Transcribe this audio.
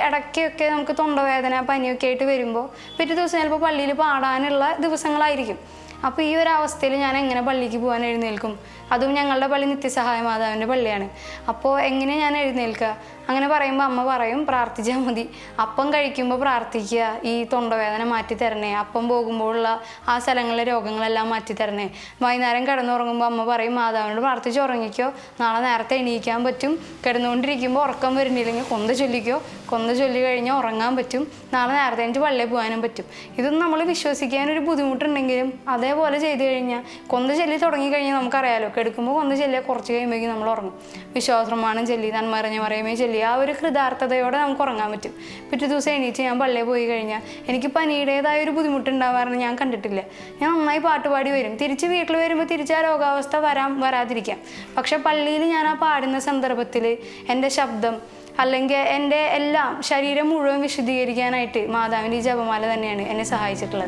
ഇടയ്ക്കൊക്കെ നമുക്ക് തൊണ്ടവേദന പനിയൊക്കെ ആയിട്ട് വരുമ്പോൾ പിറ്റേ ദിവസം ചിലപ്പോൾ പള്ളിയിൽ പാടാനുള്ള ദിവസങ്ങളായിരിക്കും. അപ്പോൾ ഈ ഒരു അവസ്ഥയിൽ ഞാൻ എങ്ങനെ പള്ളിക്ക് പോകാൻ എഴുന്നേൽക്കും? അതും ഞങ്ങളുടെ പള്ളി നിത്യസഹായ മാതാവിൻ്റെ പള്ളിയാണ്. അപ്പോൾ എങ്ങനെ ഞാൻ എഴുന്നേൽക്കുക? അങ്ങനെ പറയുമ്പോൾ അമ്മ പറയും പ്രാർത്ഥിച്ചാൽ മതി, അപ്പം കഴിക്കുമ്പോൾ പ്രാർത്ഥിക്കുക, ഈ തൊണ്ടവേദന മാറ്റി തരണേ, അപ്പം പോകുമ്പോഴുള്ള ആ സ്ഥലങ്ങളിലെ രോഗങ്ങളെല്ലാം മാറ്റി തരണേ. വൈകുന്നേരം കിടന്നുറങ്ങുമ്പോൾ അമ്മ പറയും മാതാവിനോട് പ്രാർത്ഥിച്ച് ഉറങ്ങിക്കോ, നാളെ നേരത്തെ എണീക്കാൻ പറ്റും, കിടന്നുകൊണ്ടിരിക്കുമ്പോൾ ഉറക്കം വരുന്നില്ലെങ്കിൽ കൊന്ത ചൊല്ലിക്കോ, കൊന്ത ചൊല്ലി കഴിഞ്ഞാൽ ഉറങ്ങാൻ പറ്റും, നാളെ നേരത്തെ എനിക്ക് പള്ളിയിൽ പോകാനും പറ്റും. ഇതൊന്നും നമ്മൾ വിശ്വസിക്കാനൊരു ബുദ്ധിമുട്ടുണ്ടെങ്കിലും അതേപോലെ ചെയ്ത് കഴിഞ്ഞാൽ കൊന്ത ചൊല്ലി തുടങ്ങിക്കഴിഞ്ഞാൽ നമുക്കറിയാലോ, കെടുക്കുമ്പോൾ കൊന്ത ചൊല്ലിയാൽ കുറച്ച് കഴിയുമ്പോഴേക്കും നമ്മൾ ഉറങ്ങും. വിശ്വാസപ്രമാണം ചൊല്ലി നന്മ അറിഞ്ഞ മറിയമേ ചൊല്ലി ആ ഒരു കൃതാർത്ഥതയോടെ നമുക്ക് ഉറങ്ങാൻ പറ്റും. പിറ്റേ ദിവസം എണീറ്റ് ഞാൻ പള്ളിയിൽ പോയി കഴിഞ്ഞാൽ എനിക്ക് പനിയുടേതായ ഒരു ബുദ്ധിമുട്ടുണ്ടാവാറെന്ന് ഞാൻ കണ്ടിട്ടില്ല. ഞാൻ നന്നായി പാട്ടുപാടി വരും. തിരിച്ച് വീട്ടിൽ വരുമ്പോൾ തിരിച്ച് ആ രോഗാവസ്ഥ വരാതിരിക്കാം. പക്ഷെ പള്ളിയിൽ ഞാൻ ആ പാടുന്ന സന്ദർഭത്തിൽ എൻ്റെ ശബ്ദം അല്ലെങ്കിൽ എൻ്റെ എല്ലാം ശരീരം മുഴുവൻ വിശുദ്ധീകരിക്കാനായിട്ട് മാതാവിൻ്റെ ഈ ജപമാല തന്നെയാണ് എന്നെ സഹായിച്ചിട്ടുള്ളത്.